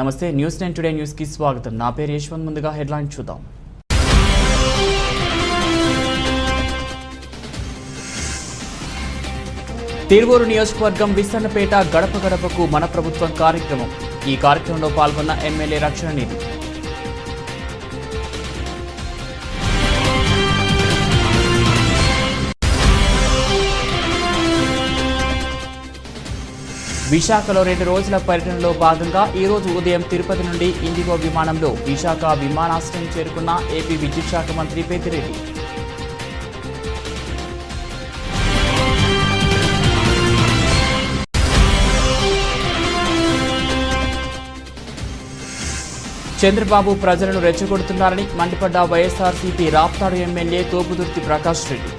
నమస్తే news 9 today news కి స్వాగతం. నా పేరు యశ్వంత్. ముందుగా హెడ్లైన్ చూద్దాం. తిరువూరు నియోజకవర్గం విసన్నపేట గడప గడపకు మన ప్రభుత్వం కార్యక్రమం. ఈ కార్యక్రమంలో పాల్గొన్న ఎమ్మెల్యే రక్షణ నిధి. విశాఖలో 2 రోజుల పర్యటనలో భాగంగా ఈ రోజు ఉదయం తిరుపతి నుండి ఇండిగో విమానంలో విశాఖ విమానాశ్రయం చేరుకున్న ఏపీ విద్యుత్ శాఖ మంత్రి పెద్దిరెడ్డి. చంద్రబాబు ప్రజలను రెచ్చగొడుతున్నారని మండిపడ్డ వైఎస్ఆర్సీపీ రాప్తాడు ఎమ్మెల్యే తోపుదుర్తి ప్రకాష్ రెడ్డి.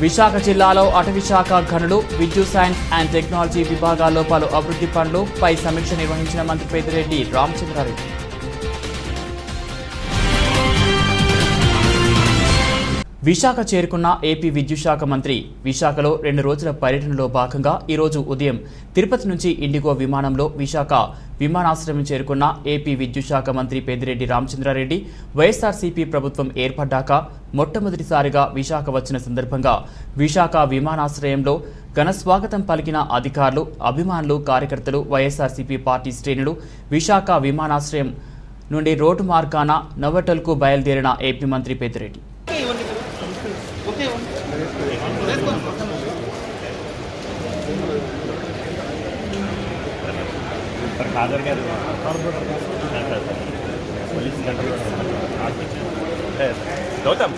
విశాఖ జిల్లాలో అటవీ శాఖ గనులు, విద్యుత్ సైన్స్ అండ్ టెక్నాలజీ విభాగాల్లో పలు అభివృద్ధి పనులు పై సమీక్ష నిర్వహించిన మంత్రి పెద్దిరెడ్డి రామచంద్రారెడ్డి. విశాఖ చేరుకున్న ఏపీ విద్యుత్ శాఖ మంత్రి విశాఖలో 2 రోజుల పర్యటనలో భాగంగా ఈరోజు ఉదయం తిరుపతి నుంచి ఇండిగో విమానంలో విశాఖ విమానాశ్రయం చేరుకున్న ఏపీ విద్యుత్ శాఖ మంత్రి పెద్దిరెడ్డి రామచంద్రారెడ్డి. వైఎస్ఆర్సీపీ ప్రభుత్వం ఏర్పడ్డాక మొట్టమొదటిసారిగా విశాఖ వచ్చిన సందర్భంగా విశాఖ విమానాశ్రయంలో ఘన స్వాగతం పలికిన అధికారులు, అభిమానులు, కార్యకర్తలు, వైఎస్ఆర్సీపీ పార్టీ శ్రేణులు. విశాఖ విమానాశ్రయం నుండి రోడ్డు మార్గాన నోవోటెల్కు బయలుదేరిన ఏపీ మంత్రి పెద్దిరెడ్డి. గౌతమ్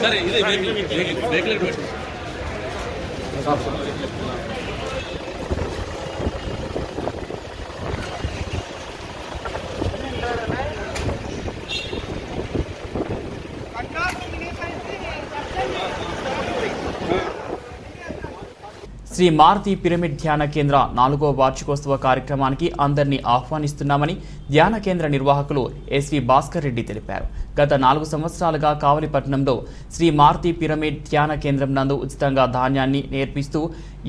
సరే ఇది శ్రీ మారుతి పిరమిడ్ ధ్యాన కేంద్ర 4వ వార్షికోత్సవ కార్యక్రమానికి అందరినీ ఆహ్వానిస్తున్నామని ధ్యాన కేంద్ర నిర్వాహకులు ఎస్వి భాస్కర్ రెడ్డి తెలిపారు. గత 4 సంవత్సరాలుగా కావలిపట్నంలో శ్రీ మారుతి పిరమిడ్ ధ్యాన కేంద్రం నందు ఉచితంగా ధాన్యాన్ని నేర్పిస్తూ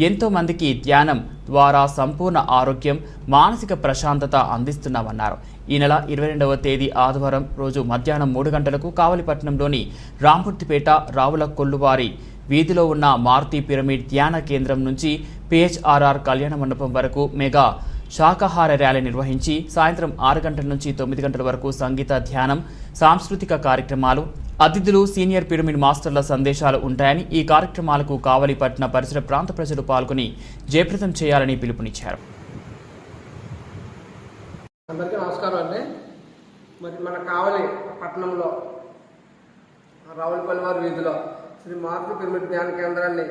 ఎంతో మందికి ధ్యానం ద్వారా సంపూర్ణ ఆరోగ్యం, మానసిక ప్రశాంతత అందిస్తున్నామన్నారు. ఈ నెల 22వ తేదీ ఆదివారం రోజు మధ్యాహ్నం 3 గంటలకు కావలిపట్నంలోని రాంపుర్తిపేట రావుల కొల్లువారి వీధిలో ఉన్న మారుతి పిరమిడ్ ధ్యాన కేంద్రం నుంచి పిహెచ్ఆర్ఆర్ కళ్యాణ మండపం వరకు మెగా శాకాహార ర్యాలీ నిర్వహించి సాయంత్రం 6 గంటల నుంచి 9 గంటల వరకు సంగీత, ధ్యానం, సాంస్కృతిక కార్యక్రమాలు, అతిథులు, సీనియర్ పిరమిడ్ మాస్టర్ల సందేశాలు ఉంటాయని, ఈ కార్యక్రమాలకు కావలిపట్న పరిసర ప్రాంత ప్రజలు పాల్గొని జయప్రదం చేయాలని పిలుపునిచ్చారు. అందరికీ నమస్కారం అండి. మరి మన కావలి పట్టణంలో రావులపల్లివారి వీధిలో శ్రీ మారుతి పిరమిడ్ ధ్యాన కేంద్రాన్ని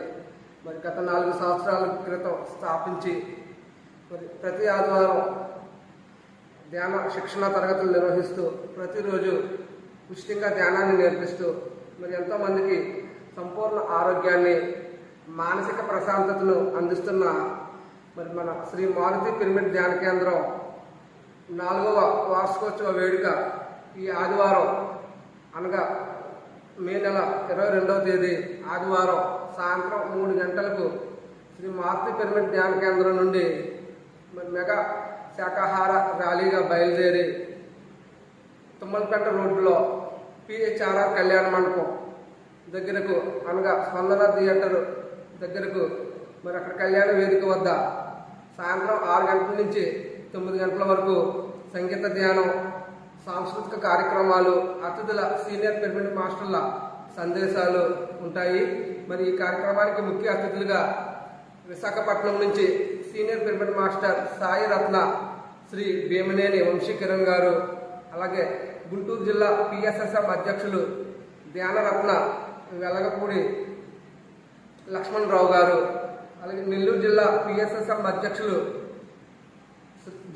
మరి గత 4 సంవత్సరాల క్రితం స్థాపించి మరి ప్రతి ఆదివారం ధ్యాన శిక్షణ తరగతులు నిర్వహిస్తూ ప్రతిరోజు ఉచితంగా ధ్యానాన్ని నేర్పిస్తూ మరి ఎంతోమందికి సంపూర్ణ ఆరోగ్యాన్ని, మానసిక ప్రశాంతతను అందిస్తున్న మరి మన శ్రీ మారుతి పిరమిడ్ ధ్యాన కేంద్రం 4వ వార్షికోత్సవ వేడుక ఈ ఆదివారం అనగా మే నెల 22వ తేదీ ఆదివారం సాయంత్రం 3 గంటలకు శ్రీ మారుతి పిరమిడ్ ధ్యాన కేంద్రం నుండి మెగా శాకాహార ర్యాలీగా బయలుదేరి తుమ్మలపేట రోడ్డులో పిహెచ్ఆర్ఆర్ కళ్యాణ మండపం దగ్గరకు అనగా స్పందన థియేటర్ దగ్గరకు మరి అక్కడ కళ్యాణ వేదిక వద్ద సాయంత్రం 6 గంటల నుంచి 9 గంటల వరకు సంగీత, ధ్యానం, సాంస్కృతిక కార్యక్రమాలు, అతిథుల, సీనియర్ పిరమిడ్ మాస్టర్ల సందేశాలు ఉంటాయి. మరి ఈ కార్యక్రమానికి ముఖ్య అతిథులుగా విశాఖపట్నం నుంచి సీనియర్ పిరమిడ్ మాస్టర్ సాయి రత్న శ్రీ భీమనేని వంశీకిరణ్ గారు, అలాగే గుంటూరు జిల్లా పిఎస్ఎస్ఎం అధ్యక్షులు ధ్యానరత్న వెలగపూడి లక్ష్మణరావు గారు, అలాగే నెల్లూరు జిల్లా పిఎస్ఎస్ఎం అధ్యక్షులు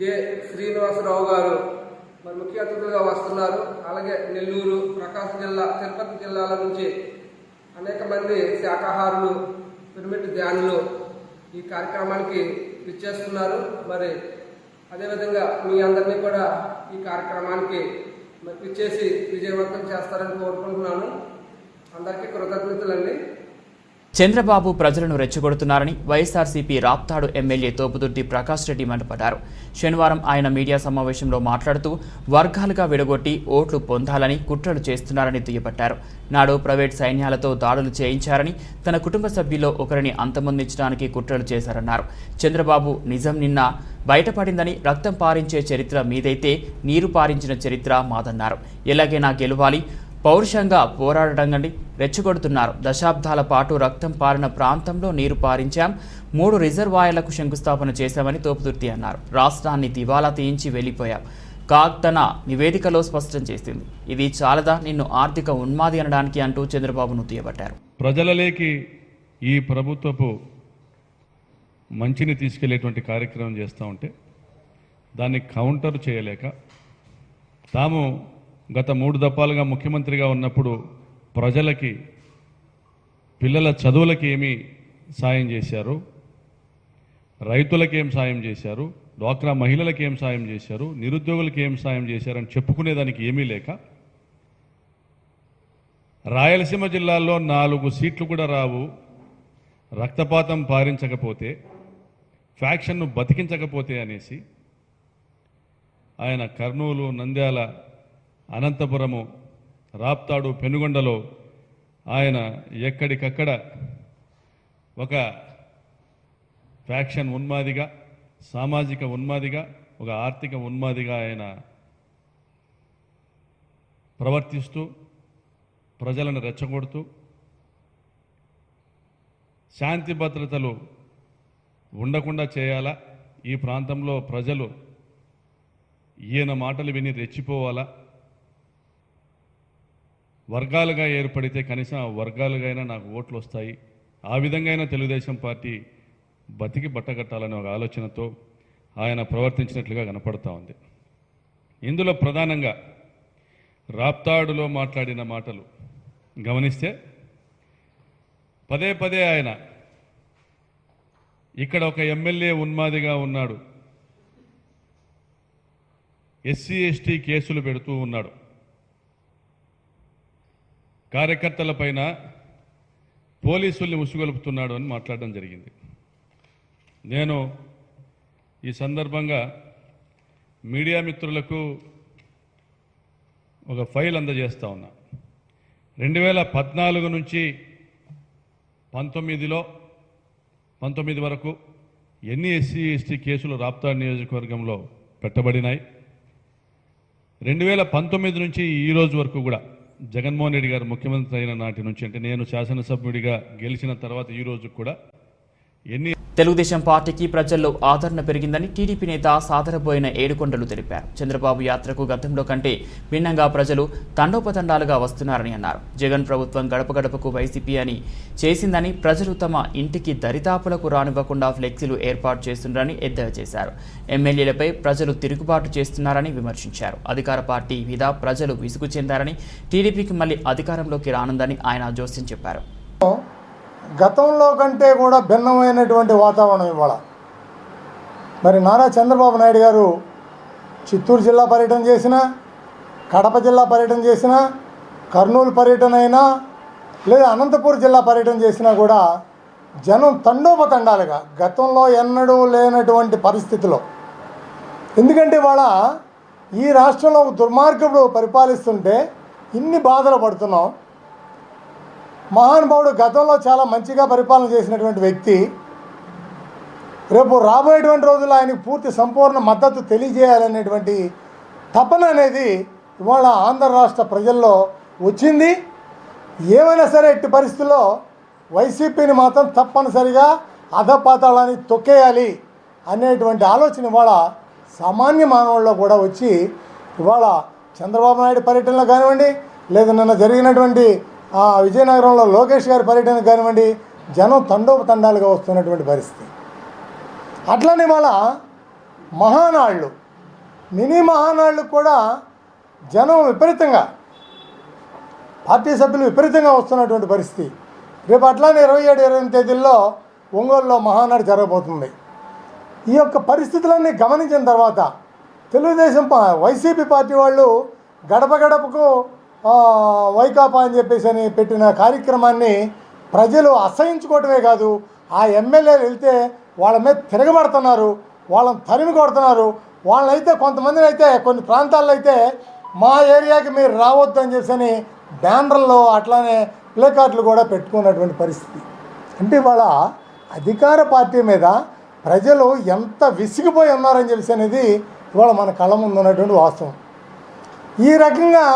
జె శ్రీనివాసరావు గారు, మరి ముఖ్య అతిథులుగా వస్తున్నారు. అలాగే నెల్లూరు, ప్రకాశం జిల్లా, తిరుపతి జిల్లాల నుంచి అనేక మంది శాకాహారులు, పిరమిడ్ ధ్యానులు ఈ కార్యక్రమానికి విచ్చేస్తున్నారు. మరి అదేవిధంగా మీ అందరినీ కూడా ఈ కార్యక్రమానికి మరి విచ్చేసి విజయవంతం చేస్తారని కోరుకుంటున్నాను. అందరికీ కృతజ్ఞతలండి. చంద్రబాబు ప్రజలను రెచ్చగొడుతున్నారని వైఎస్ఆర్సీపీ రాప్తాడు ఎమ్మెల్యే తోపుదుర్తి ప్రకాష్ రెడ్డి మండిపడ్డారు. శనివారం ఆయన మీడియా సమావేశంలో మాట్లాడుతూ వర్గాలుగా విడగొట్టి ఓట్లు పొందాలని కుట్రలు చేస్తున్నారని దుయ్యబట్టారు. నాడు ప్రైవేట్ సైన్యాలతో దాడులు చేయించారని, తన కుటుంబ సభ్యుల్లో ఒకరిని అంతమొందించడానికి కుట్రలు చేశారన్నారు. చంద్రబాబు నిజం నిన్న బయటపడిందని, రక్తం పారించే చరిత్ర మీదైతే నీరు పారించిన చరిత్ర మాదన్నారు. ఎలాగైనా గెలవాలి, పౌరుషంగా పోరాడడంగండి రెచ్చగొడుతున్నారు. దశాబ్దాల పాటు రక్తం పారిన ప్రాంతంలో నీరు పారించాం, 3 రిజర్వాయర్లకు శంకుస్థాపన చేశామని తోపుదుర్తి అన్నారు. రాష్ట్రాన్ని దివాలా తీయించి వెళ్లిపోయాం. కాగ్ తన నివేదికలో స్పష్టం చేసింది. ఇది చాలదా నిన్ను ఆర్థిక ఉన్మాది అనడానికి అంటూ చంద్రబాబును తీయబట్టారు. ప్రజలలోకి ఈ ప్రభుత్వపు మంచిని తీసుకెళ్లేటువంటి కార్యక్రమం చేస్తూ ఉంటే దాన్ని కౌంటర్ చేయలేక తాము గత 3 దఫాలుగా ముఖ్యమంత్రిగా ఉన్నప్పుడు ప్రజలకి, పిల్లల చదువులకి ఏమి సాయం చేశారు, రైతులకి ఏం సాయం చేశారు, డ్వాక్రా మహిళలకి ఏం సాయం చేశారు, నిరుద్యోగులకి ఏం సాయం చేశారని చెప్పుకునేదానికి ఏమీ లేక రాయలసీమ జిల్లాల్లో 4 సీట్లు కూడా రావు, రక్తపాతం పారించకపోతే, ఫ్యాక్షన్ను బతికించకపోతే అనేసి ఆయన కర్నూలు, నంద్యాల, అనంతపురము, రాప్తాడు, పెనుగొండలో ఆయన ఎక్కడికక్కడ ఒక ఫ్యాక్షన్ ఉన్మాదిగా, సామాజిక ఉన్మాదిగా, ఒక ఆర్థిక ఉన్మాదిగా ఆయన ప్రవర్తిస్తూ ప్రజలను రెచ్చగొడుతూ శాంతి భద్రతలు ఉండకుండా చేయాలా, ఈ ప్రాంతంలో ప్రజలు ఈయన మాటలు విని రెచ్చిపోవాలా, వర్గాలుగా ఏర్పడితే కనీసం ఆ వర్గాలుగైనా నాకు ఓట్లు వస్తాయి, ఆ విధంగా తెలుగుదేశం పార్టీ బతికి బట్టగట్టాలనే ఒక ఆలోచనతో ఆయన ప్రవర్తించినట్లుగా కనపడతా ఉంది. ఇందులో ప్రధానంగా రాప్తాడులో మాట్లాడిన మాటలు గమనిస్తే పదే పదే ఆయన ఇక్కడ ఒక ఎమ్మెల్యే ఉన్మాదిగా ఉన్నాడు, ఎస్సీ ఎస్టీ కేసులు పెడుతూ ఉన్నాడు, కార్యకర్తలపైన పోలీసుల్ని ఉసుగొలుపుతున్నాడు అని మాట్లాడడం జరిగింది. నేను ఈ సందర్భంగా మీడియా మిత్రులకు ఒక ఫైల్ అందజేస్తా ఉన్నా. 2014 నుంచి 19 వరకు ఎన్ని ఎస్సీ ఎస్టీ కేసులు రాప్తాడు నియోజకవర్గంలో పెట్టబడినాయి, 2019 నుంచి ఈ రోజు వరకు కూడా జగన్మోహన్ రెడ్డి గారు ముఖ్యమంత్రి అయిన నాటి నుంచి, అంటే నేను శాసనసభ్యుడిగా గెలిచిన తర్వాత ఈ రోజు కూడా ఎన్ని. తెలుగుదేశం పార్టీకి ప్రజల్లో ఆదరణ పెరిగిందని టీడీపీ నేత సాదరబోయిన ఏడుకొండలు తెలిపారు. చంద్రబాబు యాత్రకు గతంలో కంటే భిన్నంగా ప్రజలు తండోపతండాలుగా వస్తున్నారని అన్నారు. జగన్ ప్రభుత్వం గడప గడపకు వైసీపీ అని చేసిందని, ప్రజలు తమ ఇంటికి దరిదాపులకు రానివ్వకుండా ఫ్లెక్సీలు ఏర్పాటు చేస్తున్నారని ఎద్దేవా చేశారు. ఎమ్మెల్యేలపై ప్రజలు తిరుగుబాటు చేస్తున్నారని విమర్శించారు. అధికార పార్టీ మీద ప్రజలు విసుగు చెందారని, టీడీపీకి మళ్లీ అధికారంలోకి రానుందని ఆయన జోస్యం చెప్పారు. గతంలో కంటే కూడా భిన్నమైనటువంటి వాతావరణం ఇవాళ. మరి నారా చంద్రబాబు నాయుడు గారు చిత్తూరు జిల్లా పర్యటన చేసినా, కడప జిల్లా పర్యటన చేసినా, కర్నూలు పర్యటన అయినా, లేదా అనంతపూర్ జిల్లా పర్యటన చేసినా కూడా జనం తండోపతండాలుగా, గతంలో ఎన్నడూ లేనటువంటి పరిస్థితిలో. ఎందుకంటే ఇవాళ ఈ రాష్ట్రంలో ఒక దుర్మార్గుడు పరిపాలిస్తుంటే ఇన్ని బాధలు పడుతున్నాం. మహానుభావుడు గతంలో చాలా మంచిగా పరిపాలన చేసినటువంటి వ్యక్తి, రేపు రాబోయేటువంటి రోజుల్లో ఆయనకు పూర్తి సంపూర్ణ మద్దతు తెలియజేయాలనేటువంటి తపన అనేది ఇవాళ ఆంధ్ర రాష్ట్ర ప్రజల్లో వచ్చింది. ఏమైనా సరే ఎట్టి పరిస్థితుల్లో వైసీపీని మాత్రం తప్పనిసరిగా అధపాతాళాన్ని తొక్కేయాలి అనేటువంటి ఆలోచన ఇవాళ సామాన్య మానవుల్లో కూడా వచ్చి ఇవాళ చంద్రబాబు నాయుడు పర్యటనలో కానివ్వండి, లేదా నిన్న జరిగినటువంటి విజయనగరంలో లోకేష్ గారి పర్యటన కానివ్వండి, జనం తండోపతండాలుగా వస్తున్నటువంటి పరిస్థితి. అట్లనే ఇవాళ మహానాళ్ళు మినీ మహానాళ్ళు కూడా జనం విపరీతంగా, పార్టీ సభ్యులు విపరీతంగా వస్తున్నటువంటి పరిస్థితి. రేపు అట్లానే 27-28 తేదీల్లో ఒంగోలులో మహానాడు జరగబోతుంది. ఈ యొక్క పరిస్థితులన్నీ గమనించిన తర్వాత తెలుగుదేశం వైసీపీ పార్టీ వాళ్ళు గడప గడపకు వైకాపా అని చెప్పేసి అని పెట్టిన కార్యక్రమాన్ని ప్రజలు అసహించుకోవటమే కాదు, ఆ ఎమ్మెల్యేలు వెళ్తే వాళ్ళ మీద తిరగబడుతున్నారు, వాళ్ళని తరిమి కొడుతున్నారు. వాళ్ళైతే కొంతమందిని అయితే కొన్ని ప్రాంతాల్లో అయితే మా ఏరియాకి మీరు రావద్దు అని చెప్పేసి బ్యానర్లో అట్లానే ప్లే కార్డులు కూడా పెట్టుకున్నటువంటి పరిస్థితి. అంటే ఇవాళ అధికార పార్టీ మీద ప్రజలు ఎంత విసిగిపోయి ఉన్నారని చెప్పేసి అనేది ఇవాళ మన కళ్ళ ముందు ఉన్నటువంటి వాస్తవం. ఈ రకంగా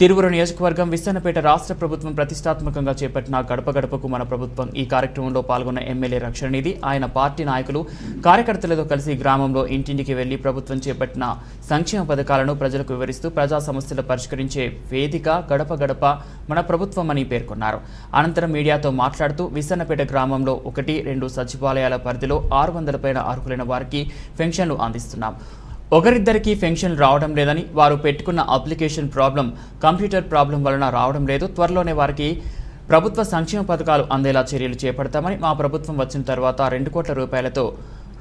తిరువురు నియోజకవర్గం విస్సన్నపేట రాష్ట్ర ప్రభుత్వం ప్రతిష్టాత్మకంగా చేపట్టిన గడప గడపకు మన ప్రభుత్వం ఈ కార్యక్రమంలో పాల్గొన్న ఎమ్మెల్యే రక్షణ నిధి ఆయన పార్టీ నాయకులు కార్యకర్తలతో కలిసి గ్రామంలో ఇంటింటికి వెళ్లి ప్రభుత్వం చేపట్టిన సంక్షేమ పథకాలను ప్రజలకు వివరిస్తూ ప్రజా సమస్యలు పరిష్కరించే వేదిక గడప గడప మన ప్రభుత్వం అని పేర్కొన్నారు. అనంతరం మీడియాతో మాట్లాడుతూ విస్సన్నపేట గ్రామంలో 1-2 సచివాలయాల పరిధిలో 600 పైన అర్హులైన వారికి పెన్షన్లు అందిస్తున్నాం. ఒకరిద్దరికీ పెన్షన్ రావడం లేదని, వారు పెట్టుకున్న అప్లికేషన్ ప్రాబ్లం, కంప్యూటర్ ప్రాబ్లం వలన రావడం లేదు. త్వరలోనే వారికి ప్రభుత్వ సంక్షేమ పథకాలు అందేలా చర్యలు చేపడతామని, మా ప్రభుత్వం వచ్చిన తర్వాత 2 కోట్ల రూపాయలతో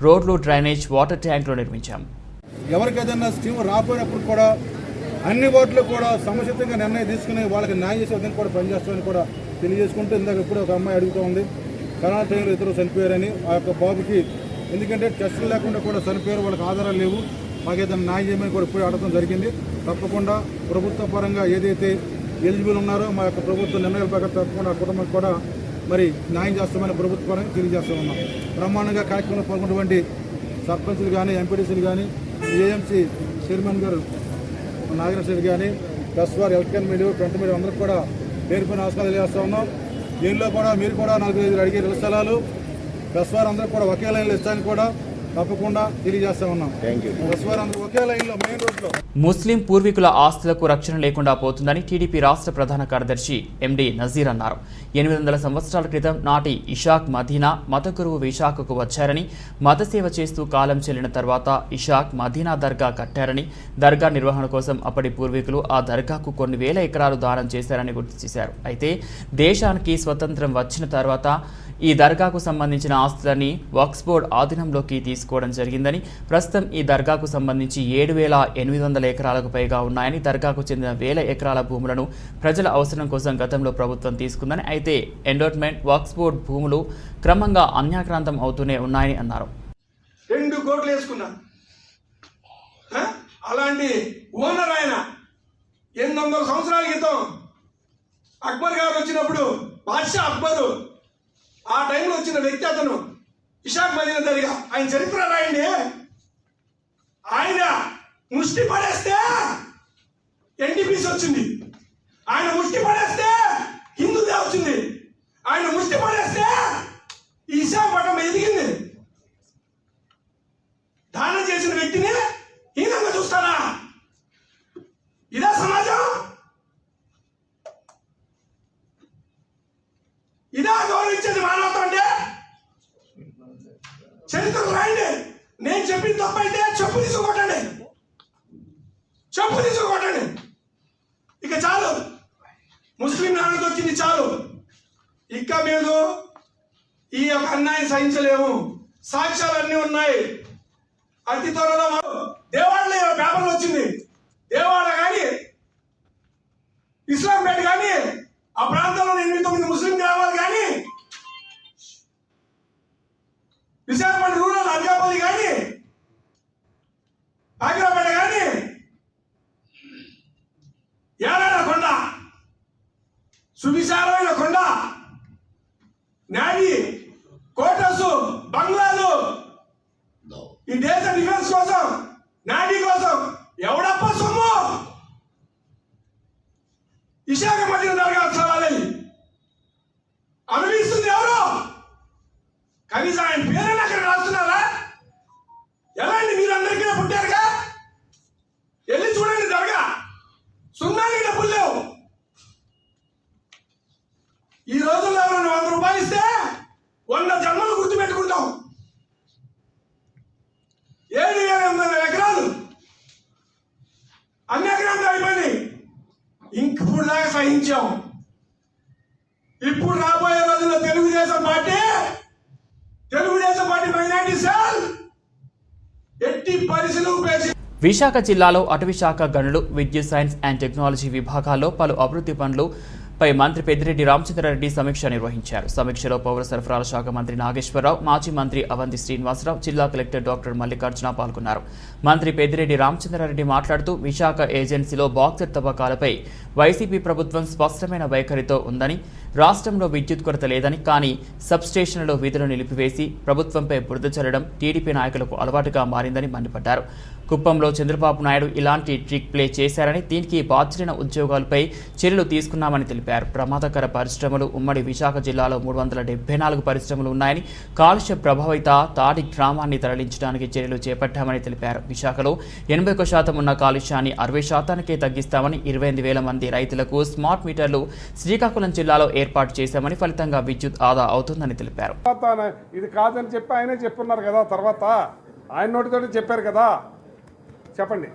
రోడ్లు, డ్రైనేజ్, వాటర్ ట్యాంకులు నిర్మించాం. ఎవరికి ఏదైనా స్కీమ్ రాపోయినప్పుడు కూడా అన్ని ఓట్లు కూడా సముచితంగా నిర్ణయం తీసుకుని వాళ్ళకి న్యాయం చేసే విధంగా కూడా పనిచేస్తామని కూడా తెలియజేసుకుంటూ, ఇందాక ఇప్పుడు ఒక అమ్మాయి అడుగుతూ ఉంది కరోనా టైంలో ఇద్దరు చనిపోయారని. ఆ యొక్క బాబుకి ఎందుకంటే టెస్టులు లేకుండా కూడా చనిపోయారు, వాళ్ళకి ఆధారాలు లేవు, మాకేదైనా న్యాయం చేయమని కూడా ఇప్పుడు అడగడం జరిగింది. తప్పకుండా ప్రభుత్వ పరంగా ఏదైతే ఎలిజిబుల్ ఉన్నారో మా యొక్క ప్రభుత్వ నిర్ణయాల ప్రకారం తప్పకుండా ఆ కుటుంబానికి కూడా మరి న్యాయం చేస్తామని ప్రభుత్వ పరంగా తెలియజేస్తూ ఉన్నాం. బ్రహ్మాండంగా కార్యక్రమంలో పాల్గొన్నటువంటి సర్పంచులు కానీ, ఎంపీడీసీలు కానీ, ఏఎంసీ చైర్మన్ గారు నాగేశ్వర కానీ, ప్లస్ వారు ఎలక్ట్రికల్ మీడియా, ప్రింట్ మీడియా అందరికీ కూడా పేరు పైన నమస్కారాలు తెలియజేస్తూ ఉన్నాం. దీనిలో కూడా మీరు కూడా 4-5 అడిగే ఇళ్ల స్థలాలు ప్లస్ వారు అందరూ కూడా ఒకే లైన్లో ఇస్తానికి కూడా తప్పకుండా తెలియజేస్తా ఉన్నాం. ఒకే లైన్లో మెయిన్ రోడ్లో ముస్లిం పూర్వీకుల ఆస్తులకు రక్షణ లేకుండా పోతుందని టీడీపీ రాష్ట్ర ప్రధాన కార్యదర్శి ఎండి నజీర్ అన్నారు. 800 సంవత్సరాల క్రితం నాటి ఇషాక్ మదీనా మత గురువు విశాఖకు వచ్చారని, మతసేవ చేస్తూ కాలం చెల్లిన తర్వాత ఇషాక్ మదీనా దర్గా కట్టారని, దర్గా నిర్వహణ కోసం అప్పటి పూర్వీకులు ఆ దర్గాకు కొన్ని వేల ఎకరాలు దానం చేశారని గుర్తు చేశారు. అయితే దేశానికి స్వతంత్రం వచ్చిన తర్వాత ఈ దర్గాకు సంబంధించిన ఆస్తులన్నీ వక్ఫ్ బోర్డ్ ఆధీనంలోకి తీసుకోవడం జరిగిందని, ప్రస్తుతం ఈ దర్గాకు సంబంధించి 7,800 ఎకరాలకు పైగా ఉన్నాయని, దర్గాకు చెందిన వేల ఎకరాల భూములను ప్రజల అవసరం కోసం గతంలో ప్రభుత్వం తీసుకుందని, అయితే ఎండోర్మెంట్ వక్ఫ్ బోర్డ్ భూములు క్రమంగా అన్యాక్రాంతం అవుతూనే ఉన్నాయని అన్నారు. 2 కోట్లు వేసుకున్నా అలాంటి ఓనర్ ఆయన 800 సంవత్సరాల క్రితం అక్బర్ గారు వచ్చినప్పుడు బాద్షా అక్బరు ఆ టైంలో వచ్చిన వ్యక్తి అతను ఇషాక్ మదీనా దర్గా. ఆయన చరిత్ర రాయండి. ఆయన ముష్టి పడేస్తే ఎన్టీపీసీ వచ్చింది, ఆయన ముష్టి పడేస్తే హిందూదే వచ్చింది, ఆయన ముష్టి పడేస్తే ఈ విశాఖపట్నం ఎదిగింది. దానం చేసిన వ్యక్తిని హీనంగా చూస్తారా? ఇదే సమాజం, ఇదే గౌరవించేది మానవత్వం అంటే? చరిత్ర రాయండి. నేను చెప్పిన తప్పు అయితే చెప్పు తీసుకోకండి, చెప్పు తీసుకోకండి. ఇక చాలు, ముస్లిం నాన్నకు వచ్చింది చాలు. ఇక మేము ఈ యొక్క అన్యాయం సహించలేము. సాక్ష్యాలన్నీ ఉన్నాయి. అతి త్వరలో దేవాళ్ళ పేపర్లు వచ్చింది. దేవాడ కానీ, ఇస్లాంపేట కానీ, ఆ ప్రాంతంలో 8-9 ముస్లిం గ్రామాలు కానీ, విశాఖపట్నం రూరల్ అనకాపల్లి కానీ, ఆగ్రాపేట కానీ, ఏడాడ కొండ, సువిశాలమైన కొండ, నావీ కోటర్స్, బంగ్లాలు, ఈ దేశ డిఫెన్స్ కోసం, నావీ కోసం ఎవడప్ప సొమ్ము? విశాఖ మదీనా దర్గా స్థలాలని అనుభవిస్తుంది ఎవరు? కనీసం ఆయన పేరైనా అక్కడ రాస్తున్నారా? ఎలా అండి? మీరు అందరికీ పుట్టారుగా, వెళ్ళి చూడండి దర్గా. సున్నానికి డబ్బులు లేవు. ఈ రోజుల్లో ఎవరైనా 100 రూపాయలు ఇస్తే 100 జన్మలు గుర్తుపెట్టుకుంటాం. 7,800 ఎకరాలు సహించాం. ఇప్పుడు రాబోయే రోజుల్లో తెలుగుదేశం పార్టీ మైనారిటీ సెల్ ఎట్టి పరిస్థితులు ఉపయోగించి విశాఖ జిల్లాలో అటవీ శాఖ గనులు, విద్యుత్ సైన్స్ అండ్ టెక్నాలజీ విభాగాల్లో పలు అభివృద్ధి పనులపై మంత్రి పెద్దిరెడ్డి రామచంద్రారెడ్డి సమీక్ష నిర్వహించారు. సమీక్షలో పౌర సరఫరాల శాఖ మంత్రి నాగేశ్వరరావు, మాజీ మంత్రి అవంతి శ్రీనివాసరావు, జిల్లా కలెక్టర్ డాక్టర్ మల్లికార్జున పాల్గొన్నారు. మంత్రి పెద్దిరెడ్డి రామచంద్రారెడ్డి మాట్లాడుతూ విశాఖ ఏజెన్సీలో బాక్సెట్ తవ్వకాలపై వైసీపీ ప్రభుత్వం స్పష్టమైన వైఖరితో ఉందని, రాష్ట్రంలో విద్యుత్ కొరత లేదని, కానీ సబ్స్టేషన్లలో విధులు నిలిపివేసి ప్రభుత్వంపై బురద చల్లడం టీడీపీ నాయకులకు అలవాటుగా మారిందని మండిపడ్డారు. కుప్పంలో చంద్రబాబు నాయుడు ఇలాంటి ట్రిక్ ప్లే చేశారని, దీనికి బాధ్యులైన ఉద్యోగాలపై చర్యలు తీసుకున్నామని తెలిపారు. ప్రమాదకర పరిశ్రమలు ఉమ్మడి విశాఖ జిల్లాలో 374 పరిశ్రమలు ఉన్నాయని, కాలుష్య ప్రభావిత తాడి గ్రామాన్ని తరలించడానికి చర్యలు చేపట్టామని తెలిపారు. విశాఖలో 81% ఉన్న కాలుష్యాన్ని 60%కే తగ్గిస్తామని, 28,000 మంది రైతులకు స్మార్ట్ మీటర్లు శ్రీకాకుళం జిల్లాలో ఏర్పాటు చేశామని, ఫలితంగా విద్యుత్ ఆదా అవుతుందని తెలిపారు. ఇది కాదని చెప్పి ఆయనే చెప్పున్నారు కదా, తర్వాత ఆయన నోటితో చెప్పారు కదా, చెప్పండి.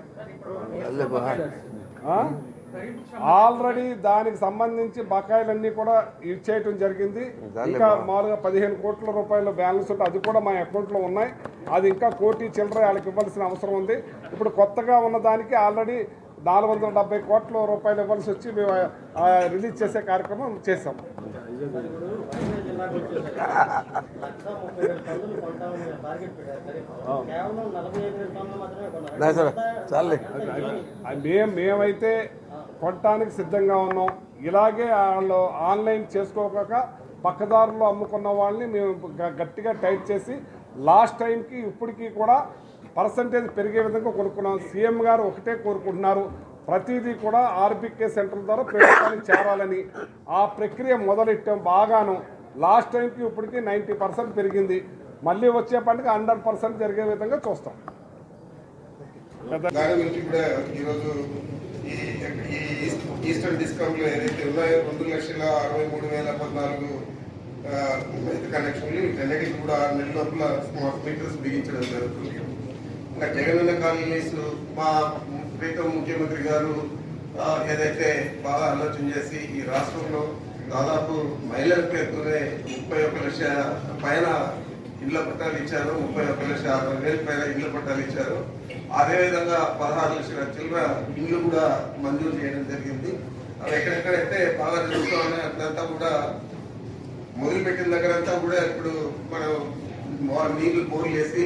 ఆల్రెడీ దానికి సంబంధించి బకాయిలన్నీ కూడా ఇచ్చేయటం జరిగింది. ఇంకా మామూలుగా 15 కోట్ల రూపాయల బ్యాలెన్స్ ఉంటే అది కూడా మా అకౌంట్లో ఉన్నాయి. అది ఇంకా 1 కోటి చిల్లర వాళ్ళకి ఇవ్వాల్సిన అవసరం ఉంది. ఇప్పుడు కొత్తగా ఉన్న దానికి ఆల్రెడీ 470 కోట్ల రూపాయలు ఇవ్వాల్సి వచ్చి మేము రిలీజ్ చేసే కార్యక్రమం చేసాం. మేమైతే కొనటానికి సిద్ధంగా ఉన్నాం. ఇలాగే వాళ్ళు ఆన్లైన్ చేసుకోక పక్కదారుల్లో అమ్ముకున్న వాళ్ళని మేము గట్టిగా టైట్ చేసి లాస్ట్ టైంకి ఇప్పటికీ కూడా పర్సంటేజ్ పెరిగే విధంగా కొనుక్కున్నాం. సీఎం గారు ఒకటే కోరుకుంటున్నారు, ప్రతిదీ కూడా ఆర్బీకే సెంటర్ ద్వారా ప్రభుత్వానికి చేరాలని. ఆ ప్రక్రియ మొదలెట్టాం బాగాను. లాస్ట్ టైంకి ఇప్పటికీ 90% పెరిగింది. మళ్ళీ వచ్చే పండుగ 100% జరిగే విధంగా చూస్తాం. దాని గురించి కూడా ఈరోజు ఈ ఈస్టర్న్ డిస్కౌంట్లు ఏదైతే ఉన్నాయో 2,63,014 కనెక్షన్లు వీటన్నిటికి కూడా 6 నెలల లోపల స్మార్ట్ మీటర్స్ బిగించడం జరుగుతుంది. ఇంకా జగనన్న కాలనీస్ మా ప్రీతం ముఖ్యమంత్రి గారు ఏదైతే బాగా ఆలోచన చేసి ఈ రాష్ట్రంలో దాదాపు మహిళల పేరుతోనే 31 లక్షల పైన ఇళ్ల పట్టాలు ఇచ్చారు. 31,60,000 పైన ఇళ్ల పట్టాలు ఇచ్చారు. అదేవిధంగా 16 లక్షల చిల్లర ఇల్లు కూడా మంజూరు చేయడం జరిగింది. అవి ఎక్కడెక్కడైతే బాగా జరుగుతూ ఉన్నాయి అక్కడంతా కూడా మొదలుపెట్టిన దగ్గర అంతా కూడా ఇప్పుడు మనం నీళ్లు బోర్లు వేసి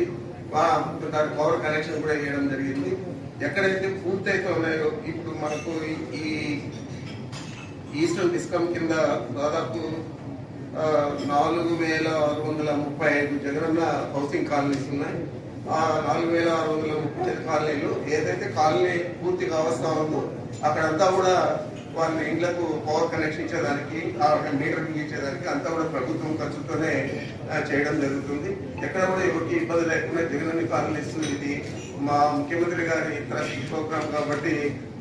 దాని పవర్ కనెక్షన్ కూడా చేయడం జరిగింది. ఎక్కడైతే పూర్తయితే ఉన్నాయో ఇప్పుడు మనకు ఈ ఈస్టర్న్ డిస్కమ్ కింద దాదాపు 4,635 జగనన్న హౌసింగ్ కాలనీస్ ఉన్నాయి. ఆ 4,635 కాలనీలు ఏదైతే కాలనీ పూర్తిగా అవస్థ ఉందో అక్కడంతా కూడా వాళ్ళ ఇండ్లకు పవర్ కనెక్షన్ ఇచ్చేదానికి, మీటర్ ఇచ్చేదానికి అంతా కూడా ప్రభుత్వం ఖర్చుతోనే చేయడం జరుగుతుంది. ఎక్కడ కూడా ఎవరికి ఇబ్బంది లేకుండా జగనన్న కాలనీస్ ఇది మా ముఖ్యమంత్రి గారి ప్రోగ్రామ్ కాబట్టి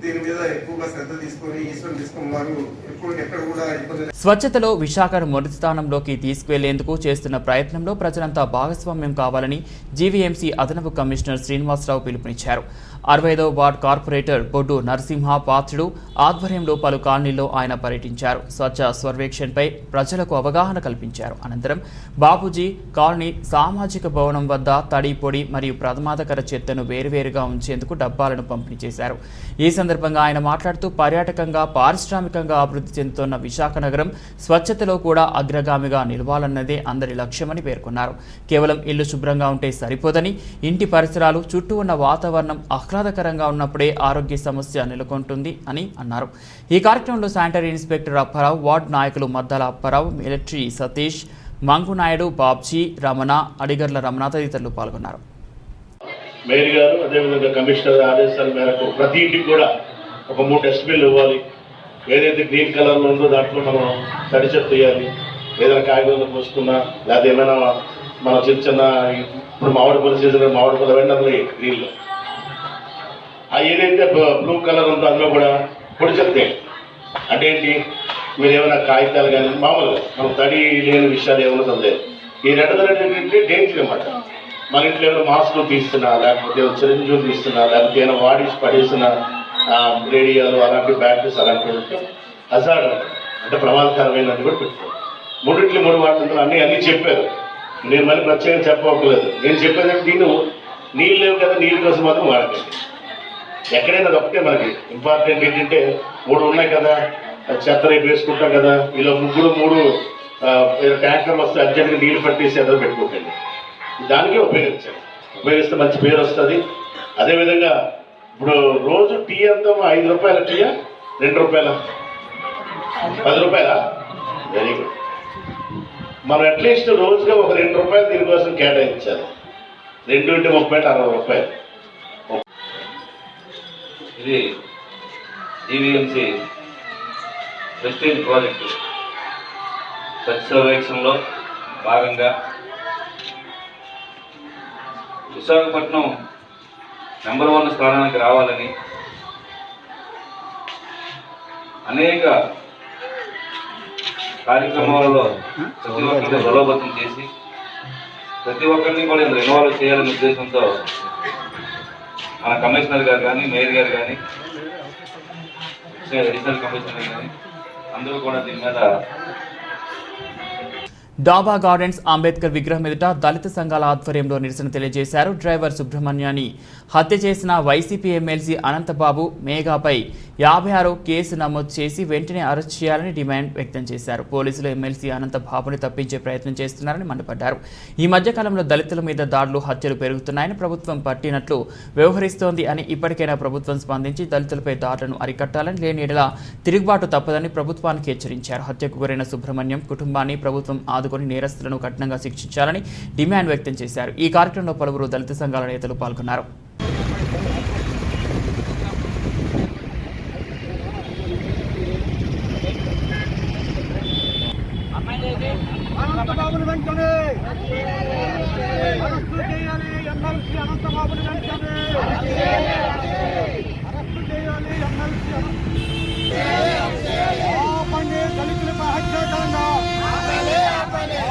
దీని మీద ఎక్కువగా శ్రద్ధ తీసుకొని ఈస్టర్న్ డిస్కమ్ వారు ఎక్కడ కూడా ఇబ్బంది. స్వచ్ఛతలో విశాఖను మొదటి స్థానంలోకి తీసుకువెళ్లేందుకు చేస్తున్న ప్రయత్నంలో ప్రజలంతా భాగస్వామ్యం కావాలని జీవీఎంసీ అదనపు కమిషనర్ శ్రీనివాసరావు పిలుపునిచ్చారు. 65వ వార్డ్ కార్పొరేటర్ బొడ్డు నరసింహ పాత్రుడు ఆధ్వర్యంలో పలు కాలనీల్లో ఆయన పర్యటించారు. స్వచ్ఛ సర్వేక్షణపై ప్రజలకు అవగాహన కల్పించారు. అనంతరం బాపూజీ కాలనీ సామాజిక భవనం వద్ద తడి, పొడి మరియు ప్రమాదకర చెత్తను వేరువేరుగా ఉంచేందుకు డబ్బాలను పంపిణీ చేశారు. ఈ సందర్భంగా ఆయన మాట్లాడుతూ పర్యాటకంగా, పారిశ్రామికంగా అభివృద్ధి చెందుతున్న విశాఖ నగరం స్వచ్ఛతలో కూడా అగ్రగామిగా నిలవాలన్నదే అందరి లక్ష్యమని పేర్కొన్నారు. కేవలం ఇల్లు శుభ్రంగా ఉంటే సరిపోదని, ఇంటి పరిసరాలు, చుట్టూ ఉన్న వాతావరణం ఆహ్లాదకరంగా ఉన్నప్పుడే ఆరోగ్య సమస్య నెలకొంటుంది అని అన్నారు. ఈ కార్యక్రమంలో శానిటరీ ఇన్స్పెక్టర్ అప్పారావు, వార్డు నాయకులు మద్దాల అప్పారావు, మిలిటరీ సతీష్, మంగునాయుడు, బాబ్జీ, రమణ, అడిగర్ల రమణ తదితరులు పాల్గొన్నారు. మేయర్ గారు అదేవిధంగా కమిషనర్ ఆదేశాల మేరకు ప్రతి ఇంటికి కూడా ఒక 3 డస్ట్బిన్లు ఇవ్వాలి. ఏదైతే గ్రీన్ కలర్లో ఉందో దాంట్లో మనం తడి చెత్త వేయాలి. ఏదైనా కాగితాలు పోసుకున్నా లేదా ఏమైనా మన చిన్న ఇప్పుడు మామిడి పళ్ళు సీజన్ మామిడి పళ్ళు వెంట అందులో గ్రీన్లో ఏదైతే బ్లూ కలర్ ఉందో అందులో కూడా పొడి చెత్త అంటే ఏంటి, మీరు ఏమైనా కాగితాలు కానీ మామూలుగా మనం తడి లేని విషయాలు ఏమైనా చదిలేదు. ఈ రెండోది డేంజర్ అన్నమాట. మన ఇంట్లో ఏమైనా మాస్కులు తీస్తున్నా, లేకపోతే సిరింజులు తీస్తున్నా, లేకపోతే ఏమైనా వాడేసి పడేసిన రేడియోలు అలాంటి బ్యాటరీస్ అలాంటివి ఉంటే హజార్డ్ అంటే ప్రమాదకరమైనది కూడా పెట్టుకోవాలి. మూడింటికి 3 వాడుతుంటారు, అన్నీ చెప్పారు. నేను మళ్ళీ ప్రత్యేకంగా చెప్పవట్లేదు. నేను చెప్పేదంటే నీళ్ళు లేవు కదా, నీళ్ళ కోసం మాత్రం వాడకండి. ఎక్కడైనా తప్పితే మనకి ఇంపార్టెంట్ ఏంటంటే 3 ఉన్నాయి కదా, చెత్త రేపు వేసుకుంటాం కదా, ఇలా 3 ట్యాంకర్లు వస్తే అర్జెంట్గా నీళ్ళు పట్టేసి ఎదురు పెట్టుకోకండి. దానికే ఉపయోగించండి. ఉపయోగిస్తే మంచి పేరు వస్తుంది. అదేవిధంగా ఇప్పుడు రోజు టీ అంతా 5 రూపాయల టీయా, 2 రూపాయల, 10 రూపాయలా? Very good. మనం అట్లీస్ట్ రోజుగా ఒక 2 రూపాయలు దీనికోసం కేటాయించాలి. 2 × 30 = 60 రూపాయలు. ఇది జీవీఎంసీ ప్రెస్టీజ్ ప్రాజెక్టు స్వచ్ఛ సర్వేక్షణలో భాగంగా విశాఖపట్నం నెంబర్ 1 స్థానానికి రావాలని అనేక కార్యక్రమాలలో ప్రతి ఒక్కరిని బలోపేతం చేసి ప్రతి ఒక్కరిని కూడా ఇందులో ఇన్వాల్వ్ చేయాలనే ఉద్దేశంతో మన కమిషనర్ గారు కానీ, మేయర్ గారు కానీ, అడిషనల్ కమిషనర్ కానీ అందరూ కూడా దీని మీద డాబా గార్డెన్స్ అంబేద్కర్ విగ్రహం ఎదుట దళిత సంఘాల ఆధ్వర్యంలో నిరసన తెలియజేశారు. డ్రైవర్ సుబ్రహ్మణ్యాన్ని హత్య చేసిన వైసీపీ ఎమ్మెల్సీ అనంతబాబు మేఘాపై 56 కేసు నమోదు చేసి వెంటనే అరెస్ట్ చేయాలని డిమాండ్ వ్యక్తం చేశారు. పోలీసులు ఎమ్మెల్సీ అనంతబాబుని తప్పించే ప్రయత్నం చేస్తున్నారని మండిపడ్డారు. ఈ మధ్యకాలంలో దళితుల మీద దాడులు, హత్యలు పెరుగుతున్నాయని ప్రభుత్వం పట్టినట్లు వ్యవహరిస్తోంది అని, ఇప్పటికైనా ప్రభుత్వం స్పందించి దళితులపై దాడులను అరికట్టాలని, లేని ఎడల తిరుగుబాటు తప్పదని ప్రభుత్వానికి హెచ్చరించారు. హత్యకు గురైన సుబ్రహ్మణ్యం కుటుంబాన్ని ప్రభుత్వం ఆదుకొని నేరస్తులను కఠినంగా శిక్షించాలని డిమాండ్ వ్యక్తం చేశారు. ఈ కార్యక్రమంలో పలువురు దళిత సంఘాల నేతలు పాల్గొన్నారు. అనంతబాబుని వెంటనే అరెస్టు చేయాలి. ఎమ్మెల్సీ అనంతబాబుని వెంటనే అరెస్టు చేయాలి. ఎమ్మెల్సీ ఆపండి దళితులపై హత్యాకాండ,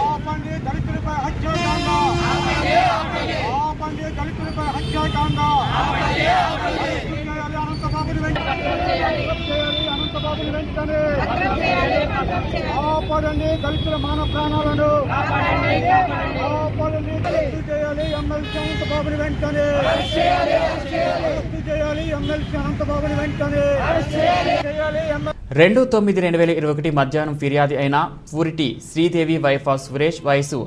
ఆపండి దళితులపై హత్యాకాండ, ఆపండి దళితులపై హత్యాకాండ. అరెస్టు చేయాలి అనంతబాబుని వెంటనే, అనంతబాబుని వెంటనే ఆపడండి దళితుల మానవ ప్రాణాలను, ఆపడండి. అరెస్టు చేయాలి ఎమ్మెల్సీ అనంతబాబుని వెంటనే, అరెస్టు చేయాలి ఎమ్మెల్సీ అనంతబాబుని వెంటనే, చేయాలి. 2/9/2021 మధ్యాహ్నం ఫిర్యాదు అయిన పూరిటి శ్రీదేవి వైఫ్ ఆఫ్ సురేష్, వయసు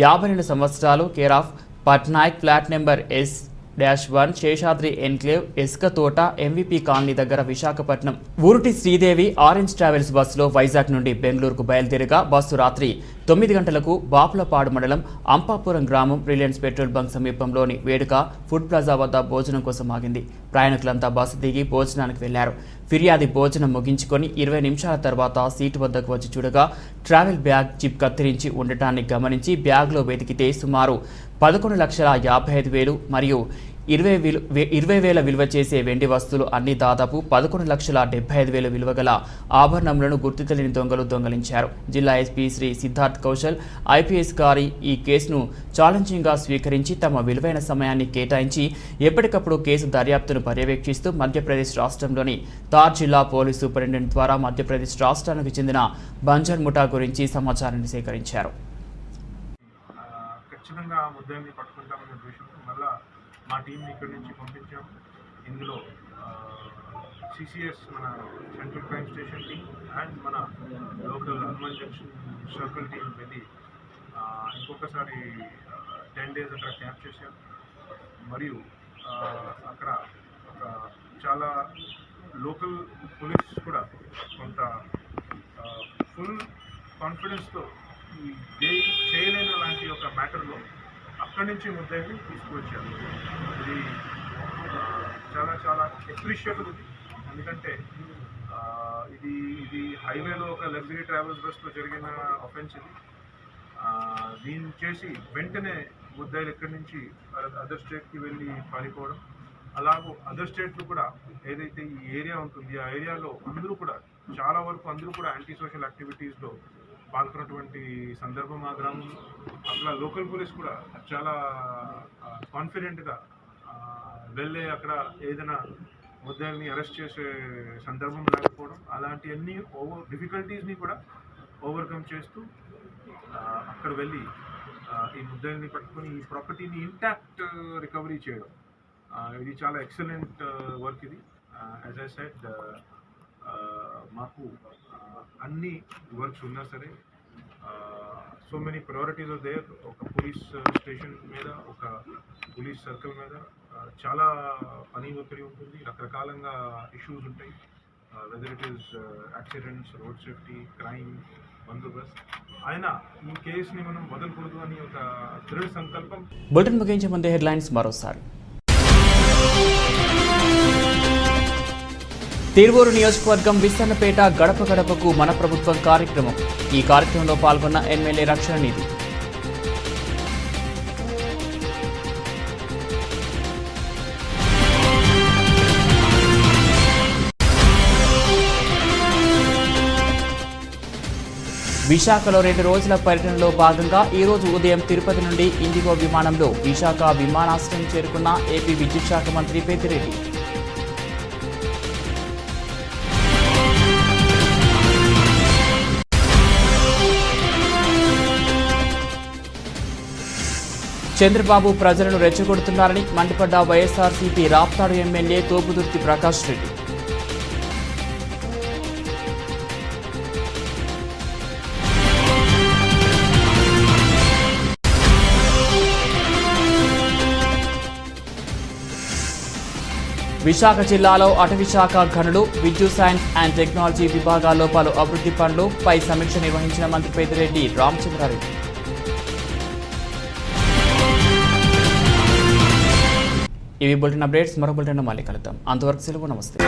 52 సంవత్సరాలు, care of Patnaik, flat number S-1, Seshadri enclave, ఇసుక తోట, MVP కాలనీ దగ్గర, విశాఖపట్నం. ఊరుటి శ్రీదేవి ఆరెంజ్ ట్రావెల్స్ బస్సులో వైజాగ్ నుండి బెంగళూరుకు బయలుదేరగా బస్సు రాత్రి 9 గంటలకు బాపులపాడు మండలం అంపాపురం గ్రామం రిలయన్స్ పెట్రోల్ బంక్ సమీపంలోని వేడుక ఫుడ్ ప్లాజా వద్ద భోజనం కోసం ఆగింది. ప్రయాణికులంతా బస్సు దిగి భోజనానికి వెళ్లారు. ఫిర్యాది భోజనం ముగించుకొని 20 నిమిషాల తర్వాత సీటు వద్దకు వచ్చి చూడగా ట్రావెల్ బ్యాగ్ జిప్ కత్తిరించి ఉండటాన్ని గమనించి బ్యాగ్లో వెతికితే సుమారు 11,55,000 మరియు 20,000 విలువ చేసే వెండి వస్తువులు అన్ని దాదాపు 11,75,000 విలువ గల ఆభరణములను గుర్తు తెలియని దొంగలు దొంగలించారు. జిల్లా ఎస్పీ శ్రీ సిద్ధార్థ్ కౌశల్ IPS గారి ఈ కేసును ఛాలెంజింగ్గా స్వీకరించి తమ విలువైన సమయాన్ని కేటాయించి ఎప్పటికప్పుడు కేసు దర్యాప్తును పర్యవేక్షిస్తూ మధ్యప్రదేశ్ రాష్ట్రంలోని తార్ జిల్లా పోలీస్ సూపరింటెండెంట్ ద్వారా మధ్యప్రదేశ్ రాష్ట్రానికి చెందిన బంజర్ ముఠా గురించి సమాచారాన్ని సేకరించారు. ఖచ్చితంగా ఆ ముద్దాయిని పట్టుకుంటామనే ఉద్దేశంతో మళ్ళీ మా టీంని ఇక్కడి నుంచి పంపించాము. ఇందులో CCS మన central crime station team and మన local Hanuman junction circle team వెళ్ళి ఇంకొకసారి 10 days అక్కడ క్యాంప్ చేశాం. మరియు అక్కడ ఒక చాలా లోకల్ పోలీస్ కూడా కొంత ఫుల్ కాన్ఫిడెన్స్తో ఈ చేయలేని లాంటి ఒక మ్యాటర్లో అక్కడి నుంచి ముద్దాయిని తీసుకువచ్చారు. ఇది చాలా చాలా అప్రిషియబుల్. ఇది ఎందుకంటే ఇది హైవేలో ఒక లగ్జరీ ట్రావెల్స్ బస్లో జరిగిన అఫెన్స్. ఇది దీన్ని చేసి వెంటనే ముద్దాయిలు ఎక్కడి నుంచి అదర్ స్టేట్కి వెళ్ళి పారిపోవడం, అలాగూ అదర్ స్టేట్లు కూడా ఏదైతే ఈ ఏరియా ఉంటుంది ఆ ఏరియాలో అందరూ కూడా చాలా వరకు అందరూ కూడా యాంటీ సోషల్ యాక్టివిటీస్లో పాల్గొన్నటువంటి సందర్భం ఆ గ్రామంలో. అట్లా లోకల్ పోలీస్ కూడా చాలా కాన్ఫిడెంట్గా వెళ్ళే అక్కడ ఏదైనా ముద్దాయిల్ని అరెస్ట్ చేసే సందర్భం లేకపోవడం, అలాంటివన్నీ డిఫికల్టీస్ని కూడా ఓవర్కమ్ చేస్తూ అక్కడ వెళ్ళి ఈ ముద్దాయిల్ని పట్టుకొని ఈ ప్రాపర్టీని ఇంటాక్ట్ రికవరీ చేయడం, ఇది చాలా ఎక్సలెంట్ వర్క్. ఇది యాజ్ ఐ సెడ్, మాకు అన్ని వర్క్స్ ఉన్నా సరే so many priorities are there. ఒక పోలీస్ స్టేషన్ మీద, ఒక పోలీస్ సర్కిల్ మీద చాలా పని ఒత్తిడి ఉంటుంది, రకరకాలంగా ఇష్యూస్ ఉంటాయి. Whether it is accidents, road safety, crime, బందోబస్త్. అయినా ఈ కేసుని మనం వదలకూడదు అని ఒక దృఢ సంకల్పం. బులెటిన్ ముగించే ముందే హెడ్లైన్స్ మరోసారి. తిరువూరు నియోజకవర్గం విస్తన్నపేట గడప గడపకు మన ప్రభుత్వం కార్యక్రమం. ఈ కార్యక్రమంలో పాల్గొన్న ఎమ్మెల్యే రక్షణ నిధి. విశాఖలో 2 రోజుల పర్యటనలో భాగంగా ఈరోజు ఉదయం తిరుపతి నుండి ఇండిగో విమానంలో విశాఖ విమానాశ్రయం చేరుకున్న ఏపీ విద్యుత్ శాఖ మంత్రి పెద్దిరెడ్డి. చంద్రబాబు ప్రజలను రెచ్చగొడుతున్నారని మండిపడ్డ వైఎస్ఆర్సీపీ రాప్తాడు ఎమ్మెల్యే తోపుదుర్తి ప్రకాష్ రెడ్డి. విశాఖ జిల్లాలో అటవీ శాఖ గనులు, విద్యుత్ సైన్స్ అండ్ టెక్నాలజీ విభాగాల్లో పలు అభివృద్ధి పనులు పై సమీక్ష నిర్వహించిన మంత్రి పెద్దిరెడ్డి రామచంద్రారెడ్డి. ఇవి బులెటిన్ అప్డేట్స్. మరో బులెటిన్ మళ్ళీ కలుద్దాం. అంతవరకు సెలవు. నమస్తే.